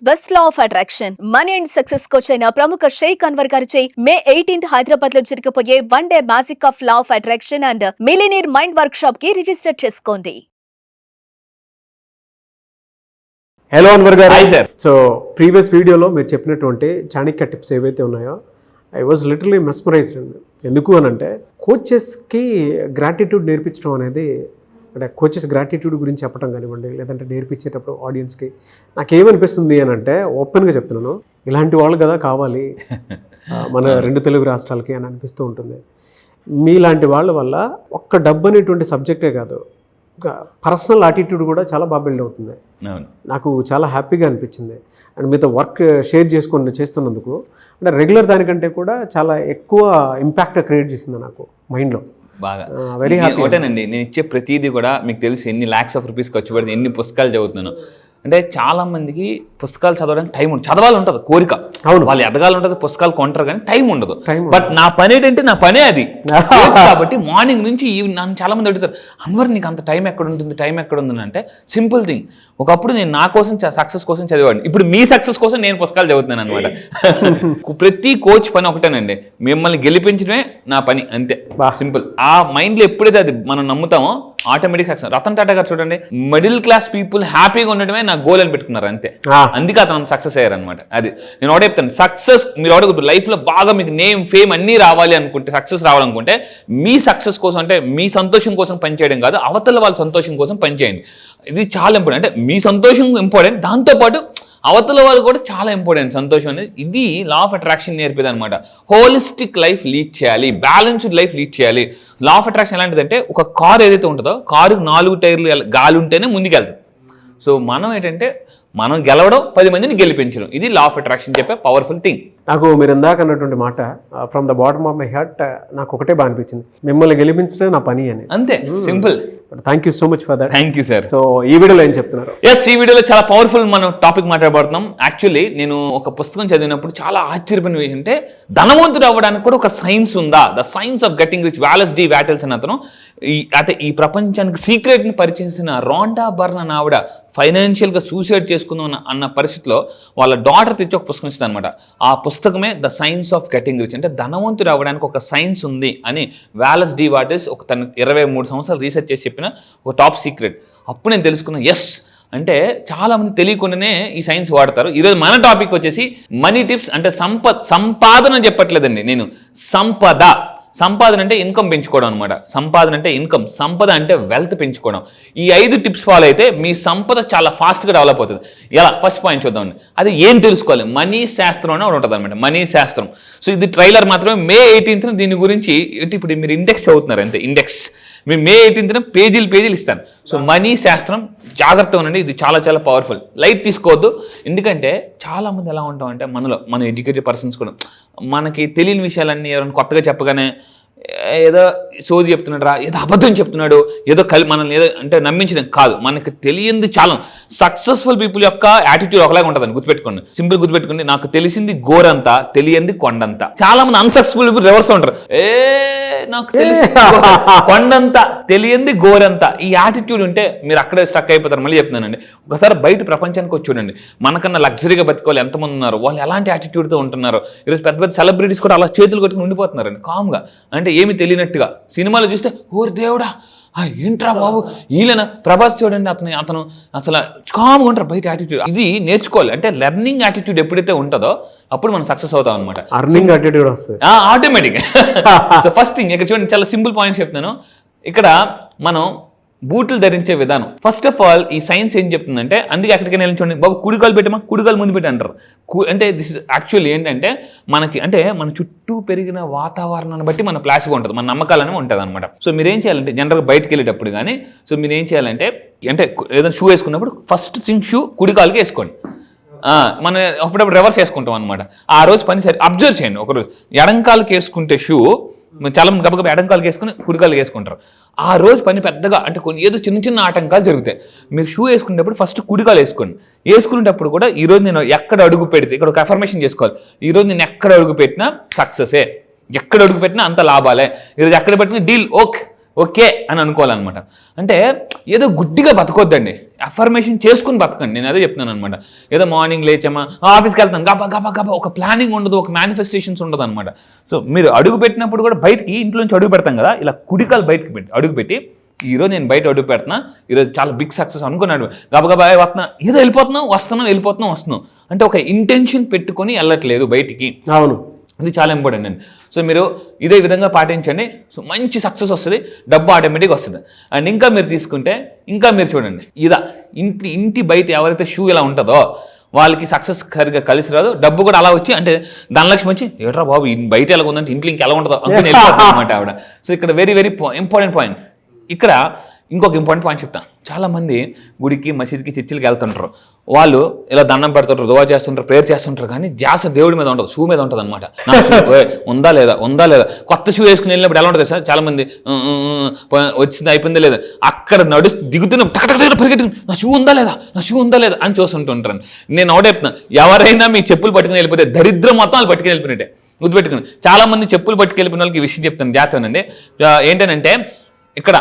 Best law of attraction money and success coach అయిన ప్రముఖ షేక్ అన్వర్ గారిచే మే 18th హైదరాబాద్ లో జరగబోయే 1 day magic of law of attraction and millionaire mind work shop కి register చేసుకోండి. హలో అన్వర్ గారు. Hi sir. సో ప్రీవియస్ వీడియోలో మీరు చెప్పినటువంటి చాణక్య టిప్స్ ఏవైతే ఉన్నాయో ఐ వాజ్ లిటరలీ మెస్మరైజ్డ్ అండి. ఎందుకు అని అంటే కోచెస్కి గ్రాటిట్యూడ్ నేర్పించడం అనేది, అంటే కోచెస్ గ్రాటిట్యూడ్ గురించి చెప్పడం కానివ్వండి, లేదంటే నేర్పించేటప్పుడు ఆడియన్స్కి నాకేమనిపిస్తుంది అని అంటే, ఓపెన్గా చెప్తున్నాను, ఇలాంటి వాళ్ళు కదా కావాలి మన 2 తెలుగు రాష్ట్రాలకి అని అనిపిస్తూ ఉంటుంది. మీలాంటి వాళ్ళ వల్ల ఒక్క డబ్బు అనేటువంటి సబ్జెక్టే కాదు, పర్సనల్ యాటిట్యూడ్ కూడా చాలా బాగా బిల్డ్ అవుతుంది. నాకు చాలా హ్యాపీగా అనిపించింది. అండ్ మీతో వర్క్ షేర్ చేస్తున్నందుకు, అంటే రెగ్యులర్ దానికంటే కూడా చాలా ఎక్కువ ఇంపాక్ట్ క్రియేట్ చేసింది నాకు మైండ్లో. బాగా వెరీ హ్యాపీ. ఒకటేనండి, నేను ఇచ్చే ప్రతిదీ కూడా మీకు తెలుసు ఎన్ని lakhs of rupees ఖర్చు పెడితే ఎన్ని పుస్తకాలు చదువుతున్నాను అంటే. చాలా మందికి పుస్తకాలు చదవడానికి టైం ఉండదు, చదవాలి ఉంటుంది కోరిక, అవును, వాళ్ళు ఎదగాలి ఉంటుంది, పుస్తకాలు కొంటారు కానీ టైం ఉండదు. బట్ నా పని ఏంటంటే, నా పనే అది కాబట్టి మార్నింగ్ నుంచి ఈవినింగ్ నన్ను చాలా మంది అడుగుతారు, అన్వర్ నీకు అంత టైం ఎక్కడ ఉంటుంది, టైం ఎక్కడ ఉంది అంటే, సింపుల్ థింగ్, ఒకప్పుడు నేను నా కోసం సక్సెస్ కోసం చదివాడిని, ఇప్పుడు మీ సక్సెస్ కోసం నేను పుస్తకాలు చదువుతున్నాను అనమాట. ప్రతి కోచ్ పని ఒకటేనండి, మిమ్మల్ని గెలిపించడమే నా పని, అంతే, సింపుల్. ఆ మైండ్లో ఎప్పుడైతే అది మనం నమ్ముతామో ఆటోమేటిక్ సక్సెస్. రతన్ టాటా గారు చూడండి, మిడిల్ క్లాస్ పీపుల్ హ్యాపీగా ఉండడమే నా గోల్ అని పెట్టుకున్నారు, అంతే. అందుకే అతను సక్సెస్ అయ్యారు అనమాట. అది నేను ఒకటే చెప్తాను, సక్సెస్ మీరు ఒకటి లైఫ్లో బాగా మీకు నేమ్ ఫేమ్ అన్నీ రావాలి అనుకుంటే, సక్సెస్ రావాలనుకుంటే మీ సక్సెస్ కోసం, అంటే మీ సంతోషం కోసం పనిచేయడం కాదు, అవతల వాళ్ళ సంతోషం కోసం పనిచేయండి. ఇది చాలా ఇంపార్టెంట్. అంటే మీ సంతోషం ఇంపార్టెంట్, దాంతోపాటు అవతల వాళ్ళు కూడా చాలా ఇంపార్టెంట్, సంతోషం అనేది. ఇది లా ఆఫ్ అట్రాక్షన్ నేర్పేది అనమాట. హోలిస్టిక్ లైఫ్ లీడ్ చేయాలి, బ్యాలెన్స్డ్ లైఫ్ లీడ్ చేయాలి. లా ఆఫ్ అట్రాక్షన్ ఎలాంటిదంటే, ఒక కారు ఏదైతే ఉంటుందో, కారుకి 4 టైర్లు గాలి ఉంటేనే ముందుకెళ్తాం. సో మనం ఏంటంటే, మనం గెలవడం, 10 మందిని గెలిపించడం, ఇది లా ఆఫ్ అట్రాక్షన్ చెప్పే పవర్ఫుల్ థింగ్. నాకు మీరు ఇందాక అన్నటువంటి మాట from the bottom of my heart నాకు ఒకటే బాగా అనిపించింది, మిమ్మల్ని గెలిపించడం నా పని అని. అంతే, simple. Thank you so much for that. Thank you sir. So ఈ వీడియోలో ఏం చెప్తున్నారు? ఎస్, ఈ వీడియోలో చాలా పవర్ఫుల్ మనం టాపిక్ మాట్లాడబడుతున్నాం. యాక్చువల్లీ నేను ఒక పుస్తకం చదివినప్పుడు చాలా ఆశ్చర్యపోయిన విషయం అంటే, ధనవంతుడు అవ్వడానికి కూడా ఒక సైన్స్ ఉందా, the science of getting rich, Wallace D Wattles అని అతను, ఈ ప్రపంచానికి సీక్రెట్ని పరిచయించిన రాండా బర్న్ అని ఆవిడ ఫైనాన్షియల్గా సూసైడ్ చేసుకుందాం అన్న పరిస్థితిలో వాళ్ళ డాటర్ తెచ్చి ఒక పుస్తకం ఇస్తుంది అనమాట. ఆ పుస్తకమే the science of getting rich, అంటే ధనవంతుడు అవ్వడానికి ఒక సైన్స్ ఉంది అని వాలస్ డి వాటెల్స్ ఒక తన 23 సంవత్సరాలు రీసెర్చ్ చేసి చెప్పిన ఒక టాప్ సీక్రెట్. అప్పుడు నేను తెలుసుకున్నాను, ఎస్ అంటే చాలా మంది తెలియకుండానే ఈ సైన్స్ వాడతారు. ఈరోజు మన టాపిక్ వచ్చేసి మనీ టిప్స్. అంటే సంపాదన చెప్పట్లేదండి నేను, సంపాదన అంటే ఇన్కమ్ పెంచుకోవడం అనమాట. సంపాదన అంటే ఇన్కమ్, సంపద అంటే వెల్త్ పెంచుకోవడం. ఈ 5 టిప్స్ ఫాలో అయితే మీ సంపద చాలా ఫాస్ట్గా డెవలప్ అవుతుంది. ఎలా? ఫస్ట్ పాయింట్ చూద్దామండి. అది ఏం తెలుసుకోవాలి? మనీ శాస్త్రం అని ఉంటుంది అనమాట, మనీ శాస్త్రం. సో ఇది ట్రైలర్ మాత్రమే. మే 18th దీని గురించి, ఇప్పుడు మీరు ఇండెక్స్ చదువుతున్నారు అంతే, ఇండెక్స్ మీ మే 18th పేజీలు ఇస్తాను. సో మనీ శాస్త్రం జాగ్రత్తగా ఉండండి, ఇది చాలా చాలా పవర్ఫుల్. లైట్ తీసుకోవద్దు. ఎందుకంటే చాలామంది ఎలా ఉంటామంటే, మన ఎడ్యుకేటెడ్ పర్సన్స్ కూడా మనకి తెలియని విషయాలన్నీ ఎవరైనా కొత్తగా చెప్పగానే ఏదో సోది చెప్తున్నాడు రా, ఏదో అబద్ధం చెప్తున్నాడు, ఏదో మనల్ని ఏదో అంటే నమ్మించడం కాదు. మనకి తెలియంది చాలా. సక్సెస్ఫుల్ పీపుల్ యొక్క యాటిట్యూడ్ ఒకలాగా ఉంటుందని గుర్తుపెట్టుకోండి, సింపుల్ గుర్తుపెట్టుకోండి. నాకు తెలిసింది గోరంతా, తెలియంది కొండంతా. చాలా మంది అన్సక్సెస్ఫుల్ పీపుల్ రివర్స్ ఉంటారు, నాకు తెలిసి కొండంతా, తెలియంది గోరంతా. ఈ యాటిట్యూడ్ ఉంటే మీరు అక్కడే స్టక్ అయిపోతారు. మళ్ళీ చెప్తున్నానండి, ఒకసారి బయట ప్రపంచానికి వచ్చి చూడండి, మనకన్నా లగ్జరీగా బతికోవాలి ఎంతమంది ఉన్నారు, వాళ్ళు ఎలాంటి యాటిట్యూడ్తో ఉంటున్నారు. ఈరోజు పెద్ద పెద్ద సెలబ్రిటీస్ కూడా అలా చేతులు కట్టుకుని ఉండిపోతున్నారండి కామ్గా, అంటే ఏమి తెలియనట్టుగా. సినిమాలో చూస్తే ఓరి దేవుడా ఏంట్రా బాబు వీళ్ళనా, ప్రభాస్ చూడండి, అతను అసలు కామ్గా ఉంటారు బయట యాటిట్యూడ్. ఇది నేర్చుకోవాలి. అంటే లెర్నింగ్ యాటిట్యూడ్ ఎప్పుడైతే ఉంటుందో అప్పుడు మనం సక్సెస్ అవుతాం అనమాట. అర్నింగ్ యాటిట్యూడ్ వస్తుంది ఆటోమేటిక్. సో ఫస్ట్ థింగ్ ఇక్కడ చూడండి, చాలా సింపుల్ పాయింట్స్ చెప్తున్నాను. ఇక్కడ మనం బూట్లు ధరించే విధానం. ఫస్ట్ ఆఫ్ ఆల్ ఈ సైన్స్ ఏం చెప్తుందంటే, అందుకే ఎక్కడికైనా వెళ్ళి చూడండి, బాబు కుడికాలు పెట్టమా, కుడికాలు ముందు పెట్టి అంటారు. అంటే దిస్ యాక్చువల్లీ ఏంటంటే, మనకి అంటే మన చుట్టూ పెరిగిన వాతావరణాన్ని బట్టి మన ప్లాస్టిక్ ఉంటుంది, మన నమ్మకాలు అనేవి ఉంటుంది అనమాట. సో మీరేం చేయాలంటే, జనరల్గా బయటకు వెళ్ళేటప్పుడు కానీ, సో మీరు ఏం చేయాలంటే, అంటే ఏదైనా షూ వేసుకున్నప్పుడు ఫస్ట్ థింగ్ షూ కుడికాలకి వేసుకోండి. మనం అప్పుడప్పుడు రివర్స్ వేసుకుంటాం అనమాట. ఆ రోజు పని సరి అబ్జర్వ్ చేయండి. ఒకరోజు ఎడంకాలకి వేసుకుంటే షూ, చాలా మంది గబగబా ఎడంకాలకి వేసుకుని కుడికాలకి వేసుకుంటారు. ఆ రోజు పని పెద్దగా అంటే ఏదో చిన్న ఆటంకాలు జరుగుతాయి. మీరు షూ వేసుకునేటప్పుడు ఫస్ట్ కుడికాలు వేసుకోండి. వేసుకునేటప్పుడు కూడా ఈరోజు నేను ఎక్కడ అడుగు పెడితే, ఇక్కడ ఒక అఫర్మేషన్ చేసుకోవాలి, ఈరోజు నేను ఎక్కడ అడుగు పెట్టినా సక్సెసే, ఎక్కడ అడుగు పెట్టినా అంత లాభాలే, ఈరోజు ఎక్కడ పెట్టినా డీల్ ఓకే, ఓకే అని అనుకోవాలన్నమాట. అంటే ఏదో గుడ్డిగా బతకొద్దండి, అఫర్మేషన్ చేసుకుని బతకండి. నేను అదే చెప్తున్నాను అనమాట. ఏదో మార్నింగ్ లేచామా ఆఫీస్కి వెళ్తాం గబా గబా గబా, ఒక ప్లానింగ్ ఉండదు, ఒక మేనిఫెస్టేషన్స్ ఉండదు అనమాట. సో మీరు అడుగు పెట్టినప్పుడు కూడా బయటికి ఇంట్లోంచి అడుగు పెడతాం కదా, ఇలా కుడికాలు బయటకి అడుగు పెట్టి ఈరోజు నేను బయట అడుగు పెడుతున్నా, ఈరోజు చాలా బిగ్ సక్సెస్ అనుకున్నాడు, గబగబా వస్తున్నా, ఏదో వెళ్ళిపోతున్నాం వస్తున్నాం అంటే ఒక ఇంటెన్షన్ పెట్టుకొని వెళ్ళట్లేదు బయటికి. అవును, ఇది చాలా ఇంపార్టెంట్ అండి. సో మీరు ఇదే విధంగా పాటించండి. సో మంచి సక్సెస్ వస్తుంది, డబ్బు ఆటోమేటిక్గా వస్తుంది. అండ్ ఇంకా మీరు తీసుకుంటే ఇంకా మీరు చూడండి, ఇదా ఇంటి బయట ఎవరైతే షూ ఇలా ఉంటుందో వాళ్ళకి సక్సెస్ సరిగ్గా కలిసి రాదు, డబ్బు కూడా అలా వచ్చి అంటే ధనలక్ష్మి వచ్చి ఏట్రా బాబు బయట ఎలా ఉందంటే ఇంట్లో ఇంకా ఎలా ఉంటుందో అనుకుని వెళ్ళిపోతుంది అనమాట ఆవిడ. సో ఇక్కడ వెరీ వెరీ ఇంపార్టెంట్ పాయింట్. ఇక్కడ ఇంకొక ఇంపార్టెంట్ పాయింట్ చెప్తాను. చాలామంది గుడికి మసీద్కి చర్చిలకి వెళ్తుంటారు, వాళ్ళు ఇలా దండం పెడుతుంటారు, దువా చేస్తుంటారు, ప్రేయర్ చేస్తుంటారు, కానీ ధ్యాస దేవుడి మీద ఉంటుంది, షూ మీద ఉంటుంది అనమాట. ఉందా లేదా కొత్త షూ వేసుకుని వెళ్ళినప్పుడు ఎలా ఉంటుంది సార్, చాలామంది వచ్చింది అయిపోయిందా లేదా, అక్కడ దిగుతున్న పరిగెట్టు నా షూ ఉందా లేదా అని చూస్తుంటుంటారు. నేను ఒకటే చెప్తున్నా, ఎవరైనా మీ చెప్పులు పట్టుకుని వెళ్ళిపోతే దరిద్రం మొత్తం వాళ్ళు పట్టుకుని వెళ్ళిపోయినట్టే గుర్తుపెట్టుకుని. చాలామంది చెప్పులు పట్టుకెళ్ళిపోయిన వాళ్ళకి ఈ విషయం చెప్తాను, జాగ్రత్తనండి. ఏంటనంటే ఇక్కడ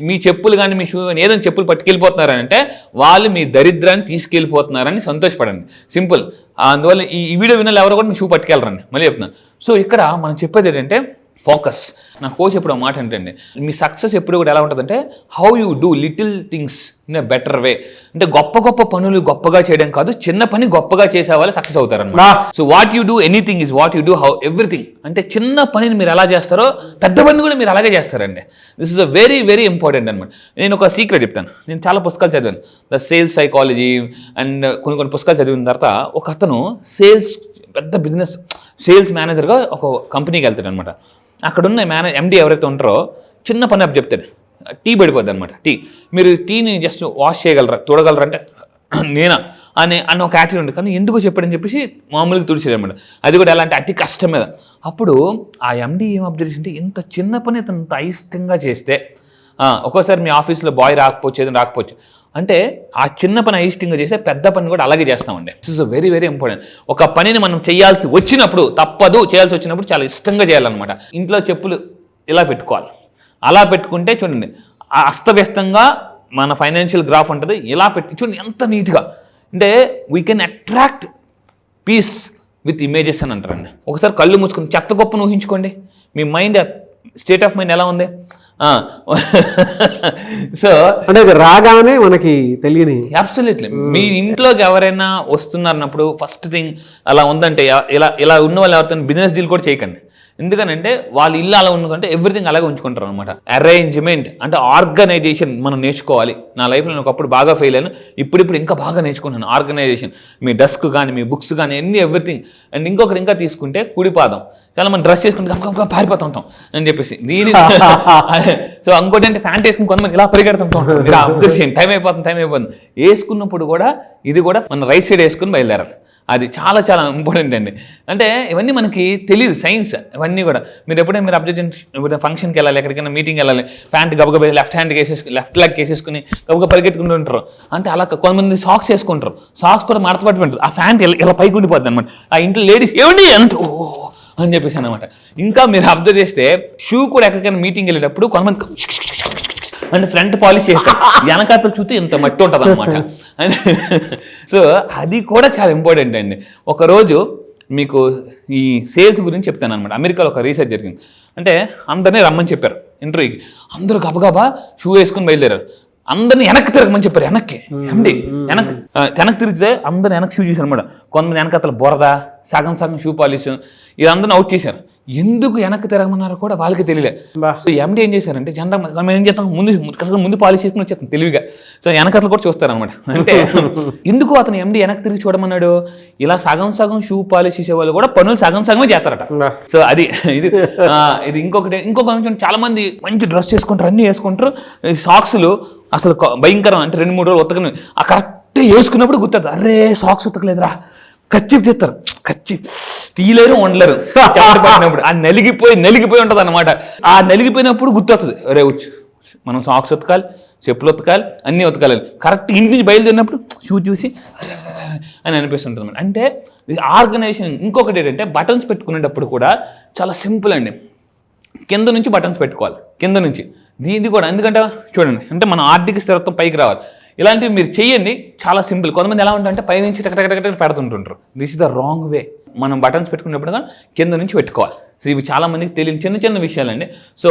మీ చెప్పులు కానీ మీ షూ కానీ ఏదైనా చెప్పులు పట్టుకెళ్ళిపోతున్నారంటే వాళ్ళు మీ దరిద్రాన్ని తీసుకెళ్ళిపోతున్నారని సంతోషపడండి, సింపుల్. అందువల్ల ఈ వీడియో వినాలి ఎవరు కూడా మీ షూ పట్టుకెళ్ళరండి, మళ్ళీ చెప్తున్నాను. సో ఇక్కడ మనం చెప్పేది ఏంటంటే ఫోకస్. నా కోచ్ ఎప్పుడు మాట ఏంటండి, మీ సక్సెస్ ఎప్పుడు కూడా ఎలా ఉంటుందంటే how you do little things in a better way. అంటే గొప్ప పనులు గొప్పగా చేయడం కాదు, చిన్న పని గొప్పగా చేసే వాళ్ళు సక్సెస్ అవుతారన్నమాట. So what you do anything is what you do how everything. అంటే చిన్న పనిని మీరు ఎలా చేస్తారో పెద్ద పని కూడా మీరు అలాగే చేస్తారండి. This is a very very important అనమాట. నేను ఒక సీక్రెట్ చెప్తాను. నేను చాలా పుస్తకాలు చదివాను, ద సేల్స్ సైకాలజీ అండ్ కొన్ని పుస్తకాలు చదివిన తర్వాత ఒక అతను సేల్స్ పెద్ద బిజినెస్ సేల్స్ మేనేజర్గా ఒక కంపెనీకి వెళ్తాడు అనమాట. అక్కడున్న ఎండి ఎవరైతే ఉంటారో చిన్న పని అప్ చెప్తాడు, టీ పడిపోద్ది అనమాట. మీరు టీని జస్ట్ వాష్ చేయగలరా చూడగలరా అంటే నేనా అన్న ఒక యాటిట్యూడ్ ఉంది. కానీ ఎందుకు చెప్పాడని చెప్పేసి మామూలుగా తుడిచేది అనమాట. అది కూడా ఎలా అంటే అతి కష్టం మీద. అప్పుడు ఆ ఎండి ఏం అబ్జర్వ్ చేసింటే ఇంత చిన్న పని ఇంత అయిష్టంగా చేస్తే ఒక్కోసారి మీ ఆఫీస్లో బాయ్ రాకపోవచ్చు అంటే ఆ చిన్న పని అయిష్టంగా చేస్తే పెద్ద పని కూడా అలాగే చేస్తామండి. This is very very important. ఒక పనిని మనం చేయాల్సి వచ్చినప్పుడు తప్పదు, చేయాల్సి వచ్చినప్పుడు చాలా ఇష్టంగా చేయాలన్నమాట. ఇంట్లో చెప్పులు ఇలా పెట్టుకోవాలి, అలా పెట్టుకుంటే చూడండి అస్తవ్యస్తంగా మన ఫైనాన్షియల్ గ్రాఫ్ ఉంటుంది. ఇలా పెట్టి చూడండి ఎంత నీట్గా, అంటే we can attract peace with images అని అంటారండి. ఒకసారి కళ్ళు మూసుకుని చెత్త గొప్పను ఊహించుకోండి, మీ మైండ్ స్టేట్ ఆఫ్ మైండ్ ఎలా ఉంది. సో అంటే రాగానే మనకి తెలియని అబ్సల్యూట్లీ మీ ఇంట్లోకి ఎవరైనా వస్తున్నారన్నప్పుడు ఫస్ట్ థింగ్ అలా ఉందంటే ఇలా ఉన్న వాళ్ళు ఎవరితో బిజినెస్ డీల్ కూడా చేయకండి. ఎందుకనంటే వాళ్ళ ఇల్లు అలా ఉందంటే ఎవ్రీథింగ్ అలాగే ఉంచుకుంటారు అనమాట. అరేంజ్మెంట్ అంటే ఆర్గనైజేషన్ మనం నేర్చుకోవాలి. నా లైఫ్లో నేను ఒకప్పుడు బాగా ఫెయిల్ అయ్యాను, ఇప్పుడు ఇంకా బాగా నేర్చుకున్నాను ఆర్గనైజేషన్. మీ డెస్క్ కానీ మీ బుక్స్ కానీ ఎవ్రీథింగ్. అండ్ ఇంకొకరు ఇంకా తీసుకుంటే కుడిపాదం. చాలా మనం డ్రెస్ చేసుకుంటే పారిపోతుంటాం అని చెప్పేసి దీని. సో ఇంకోటి అంటే ఫ్యాంట్ వేసుకుని కొంతమంది ఇలా పరిగెడుతుంటాం, ఇలా అబ్జర్వ్ చేయండి, టైం అయిపోతుంది. వేసుకున్నప్పుడు కూడా ఇది కూడా మన రైట్ సైడ్ వేసుకుని బయలుదేరాలి. అది చాలా చాలా ఇంపార్టెంట్ అండి. అంటే ఇవన్నీ మనకి తెలియదు, సైన్స్ ఇవన్నీ కూడా. మీరు ఎప్పుడైనా మీరు అబ్జర్వ్ ఫంక్షన్కి వెళ్ళాలి, ఎక్కడికైనా మీటింగ్కి వెళ్ళాలి, ప్యాంట్ గబగబ లెఫ్ట్ లెగ్ వేసేసుకుని గబగబ పరిగెట్టుకుంటూ ఉంటారు. అంటే అలా కొంతమంది సాక్స్ వేసుకుంటారు, సాక్స్ కూడా మడతపట్టి ఉంటుంది, ఆ ప్యాంట్ ఇలా పైకి ఉండిపోద్ది అనమాట. ఆ ఇంట్లో లేడీస్ ఏమండి అంటే ఓ అని చెప్పేసి అనమాట. ఇంకా మీరు అబ్జర్వ్ చేస్తే షూ కూడా ఎక్కడికైనా మీటింగ్ వెళ్ళేటప్పుడు కొంతమంది అంటే ఫ్రంట్ పాలిష్ చేస్తారు, వెనకాతలు చూస్తే ఇంత మట్టి ఉంటుంది అనమాట. సో అది కూడా చాలా ఇంపార్టెంట్ అండి. ఒకరోజు మీకు ఈ సేల్స్ గురించి చెప్తాను అనమాట. అమెరికాలో ఒక రీసెర్చ్ జరిగింది. అంటే అందరినీ రమ్మని చెప్పారు ఇంటర్వ్యూకి, అందరూ గబగబా షూ వేసుకుని బయలుదేరారు. అందరిని వెనక్కి తిరగమని చెప్పారు. వెనక్కి తిరిగితే అందరూ వెనక్కి షూ చేశారు అనమాట. కొంతమంది వెనకతల బురద, సగం షూ పాలిష్, ఇదందరిని అవుట్ చేశారు. ఎందుకు వెనక్కి తిరగమన్నారో కూడా వాళ్ళకి తెలియలే. సో ఎండి ఏం చేశారంటే జనరల్ మనం ఏం చేస్తాం, ముందు పాలిష్ చేసుకుని వచ్చేస్తాం తెలివిగా. సో వెనకతలు కూడా చూస్తారనమాట. అంటే ఎందుకు అతను ఎండి వెనక్కి తిరిగి చూడమన్నాడు, ఇలా సగం షూ పాలిష్ చేసే వాళ్ళు కూడా పనులు సగమే చేస్తారట. సో అది ఇది ఇంకొక చాలా మంది మంచి డ్రెస్ చేసుకుంటారు, అన్నీ వేసుకుంటారు, సాక్స్లు అసలు భయంకరం. అంటే 2-3 రోజులు ఉతకని ఆ కరెక్ట్ వేసుకున్నప్పుడు గుర్తుంది, అరే సాక్స్ ఉతకలేదురా, కచ్చిప్ చేస్తారు, కచ్చిప్ తీయలేరు వండలేరు. పట్టినప్పుడు ఆ నలిగిపోయి ఉంటుంది అనమాట. ఆ నలిగిపోయినప్పుడు గుర్తొస్తుంది, అరే వచ్చి మనం సాక్స్ ఉతకాలి, చెప్పులు ఉతకాలి, అన్నీ ఉతకాలి. కరెక్ట్ ఇంటి నుంచి బయలుదేరినప్పుడు షూ చూసి అని అనిపిస్తుంటుంది అనమాట. అంటే ఆర్గనైజేషన్. ఇంకొకటి ఏంటంటే బటన్స్ పెట్టుకునేటప్పుడు కూడా చాలా సింపుల్ అండి. కింద నుంచి బటన్స్ పెట్టుకోవాలి, కింద నుంచి దీనిది కూడా ఎందుకంటే చూడండి, అంటే మన ఆర్థిక స్థిరత్వం పైకి రావాలి. ఇలాంటివి మీరు చెయ్యండి, చాలా సింపుల్. కొంతమంది ఎలా ఉంటారంటే పై నుంచి టక పెడుతుంటుంటారు. This is the wrong way. మనం బటన్స్ పెట్టుకున్నప్పుడు కానీ కింద నుంచి పెట్టుకోవాలి. సో ఇవి చాలా మందికి తెలియని చిన్న చిన్న విషయాలండి. సో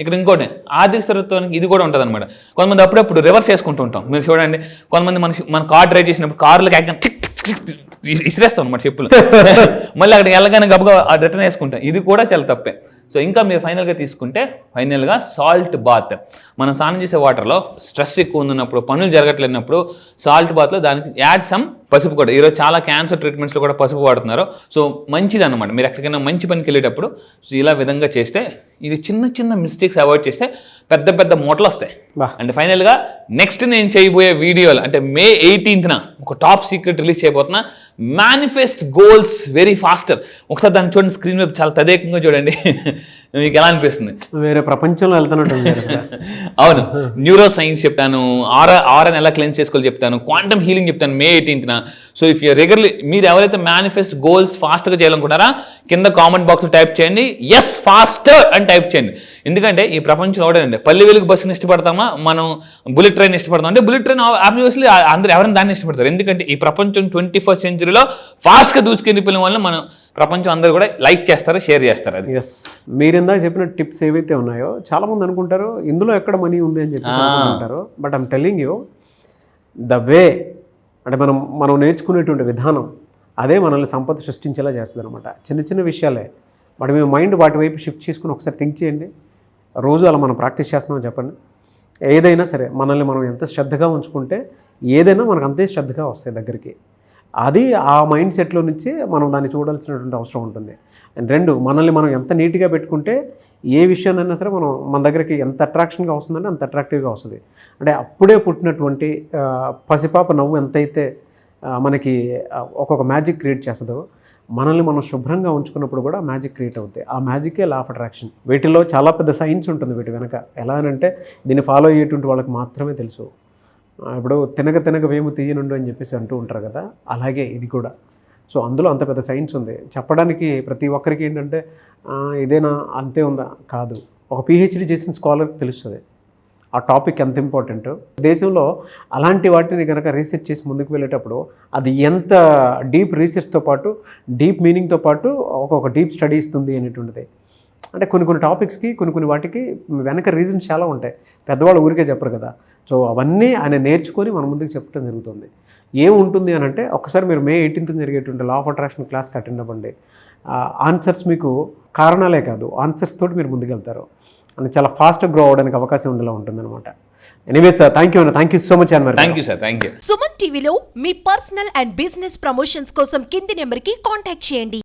ఇక్కడ ఇంకోటి, ఆర్థిక స్థిరత్వానికి ఇది కూడా ఉంటుంది అనమాట. కొంతమంది అప్పుడప్పుడు రివర్స్ చేసుకుంటూ ఉంటాం. మీరు చూడండి, కొంతమంది మన కార్ డ్రైవ్ చేసినప్పుడు కార్లకు ఇసిరేస్తాం అనమాట చెప్పులు. మళ్ళీ అక్కడికి వెళ్ళగానే గబగా రిటర్న్ వేసుకుంటాం. ఇది కూడా చాలా తప్పే. సో ఇంకా మీరు ఫైనల్గా తీసుకుంటే ఫైనల్గా సాల్ట్ బాత్. మనం స్నానం చేసే వాటర్లో స్ట్రెస్ ఎక్కువ ఉన్నప్పుడు, పనులు జరగట్లేనప్పుడు సాల్ట్ బాత్లో దానికి యాడ్ సమ్ పసుపు కూడా. ఈరోజు చాలా క్యాన్సర్ ట్రీట్మెంట్స్లో కూడా పసుపు వాడుతున్నారు. సో మంచిది అనమాట. మీరు ఎక్కడికైనా మంచి పనికి వెళ్ళేటప్పుడు సో ఇలా విధంగా చేస్తే, ఇది చిన్న చిన్న మిస్టేక్స్ అవాయిడ్ చేస్తే పెద్ద పెద్ద మూటలు వస్తాయి. అండ్ ఫైనల్గా నెక్స్ట్ నేను చేయబోయే వీడియోలు అంటే May 18th ఒక టాప్ సీక్రెట్ రిలీజ్ చేయబోతున్నా. Manifest goals very faster. ఒకసారి దాన్ని చూడండి, స్క్రీన్ వైపు చాలా తదేకంగా చూడండి. మీకు ఎలా అనిపిస్తుంది? వేరే ప్రపంచంలో వెళ్తున్నట్టు. అవును, న్యూరో సైన్స్ చెప్తాను, ఆరాని ఎలా క్లెన్స్ చేసుకోవాలి చెప్తాను, క్వాంటమ్ హీలింగ్ చెప్తాను May 18th. So if you regularly, మీరు ఎవరైతే మేనిఫెస్ట్ గోల్స్ ఫాస్ట్గా చేయాలనుకుంటారా కింద కామెంట్ బాక్స్లో టైప్ చేయండి, ఎస్ ఫాస్టర్ అని టైప్ చేయండి. ఎందుకంటే ఈ ప్రపంచం ఒకటేనండి, పల్లె వెలుగు బస్సుని ఇష్టపడతామా, మనం బుల్లెట్ ట్రైన్ ఇష్టపడతాం. అంటే బుల్లెట్ ట్రైన్ ఆబ్వియస్లీ అందరూ ఎవరైనా దాన్ని ఇష్టపడతారు. ఎందుకంటే ఈ ప్రపంచం 21st centuryలో ఫాస్ట్గా దూసుకెళ్ళిపోయిన వల్ల మనం ప్రపంచం అందరూ కూడా లైక్ చేస్తారు, షేర్ చేస్తారు. అది ఎస్, మీరు ఇందాక చెప్పిన టిప్స్ ఏవైతే ఉన్నాయో చాలా మంది అనుకుంటారు ఇందులో ఎక్కడ మనీ ఉంది అని చెప్పి అనుకుంటారు. But I'm telling you the way, అంటే మనం నేర్చుకునేటువంటి విధానం అదే మనల్ని సంపద సృష్టించేలా చేస్తుంది అనమాట. చిన్న చిన్న విషయాలే, బట్ మేము మైండ్ వాటి వైపు షిఫ్ట్ చేసుకుని ఒకసారి థింక్ చేయండి. రోజు అలా మనం ప్రాక్టీస్ చేస్తున్నామని చెప్పండి. ఏదైనా సరే మనల్ని మనం ఎంత శ్రద్ధగా ఉంచుకుంటే ఏదైనా మనకు అంతే శ్రద్ధగా వస్తాయి దగ్గరికి. అది ఆ మైండ్ సెట్లో నుంచి మనం దాన్ని చూడాల్సినటువంటి అవసరం ఉంటుంది. అండ్ రెండు, మనల్ని మనం ఎంత నీట్గా పెట్టుకుంటే ఏ విషయాన్నైనా సరే మన దగ్గరికి ఎంత అట్రాక్షన్గా వస్తుందంటే అంత అట్రాక్టివ్గా వస్తుంది. అంటే అప్పుడే పుట్టినటువంటి పసిపాప నవ్వు ఎంతైతే మనకి ఒక్కొక్క మ్యాజిక్ క్రియేట్ చేస్తుందో, మనల్ని మనం శుభ్రంగా ఉంచుకున్నప్పుడు కూడా మ్యాజిక్ క్రియేట్ అవుతాయి. ఆ మ్యాజికే లా ఆఫ్ అట్రాక్షన్. వీటిలో చాలా పెద్ద సైన్స్ ఉంటుంది వీటి వెనక. ఎలా అంటే దీన్ని ఫాలో అయ్యేటువంటి వాళ్ళకి మాత్రమే తెలుసు. ఇప్పుడు తినగ వేము తీయనుండు అని చెప్పేసి అంటూ ఉంటారు కదా, అలాగే ఇది కూడా. సో అందులో అంత పెద్ద సైన్స్ ఉంది. చెప్పడానికి ప్రతి ఒక్కరికి ఏంటంటే ఇదేనా అంతే ఉందా, కాదు. ఒక PhD చేసిన స్కాలర్కి తెలుస్తుంది ఆ టాపిక్ ఎంత ఇంపార్టెంట్. దేశంలో అలాంటి వాటిని కనుక రీసెర్చ్ చేసి ముందుకు వెళ్ళేటప్పుడు అది ఎంత డీప్ రీసెర్చ్తో పాటు డీప్ మీనింగ్తో పాటు ఒక డీప్ స్టడీ ఇస్తుంది అనేటువంటిది. అంటే కొన్ని టాపిక్స్కి కొన్ని వాటికి వెనక రీజన్స్ చాలా ఉంటాయి. పెద్దవాళ్ళు ఊరికే చెప్పరు కదా. సో అవన్నీ ఆయన నేర్చుకొని మన ముందుకు చెప్పడం జరుగుతుంది. ఏముంటుంది అని అంటే ఒకసారి మీరు May 18th జరిగేటువంటి లా ఆఫ్ అట్రాక్షన్ క్లాస్కి అటెండ్ అవ్వండి. ఆన్సర్స్ మీకు కారణాలే కాదు, ఆన్సర్స్ తోటి మీరు ముందుకెళ్తారు. అని చాలా ఫాస్ట్గా గ్రో అవ్వడానికి అవకాశం ఉండేలా ఉంటుందన్నమాట. Anyways sir, thank you so much అన్నమాట. Thank you sir, thank you. Suman టీవీలో మీ పర్సనల్ అండ్ బిజినెస్ ప్రమోషన్స్ కోసం కింది నెంబర్కి కాంటాక్ట్ చేయండి.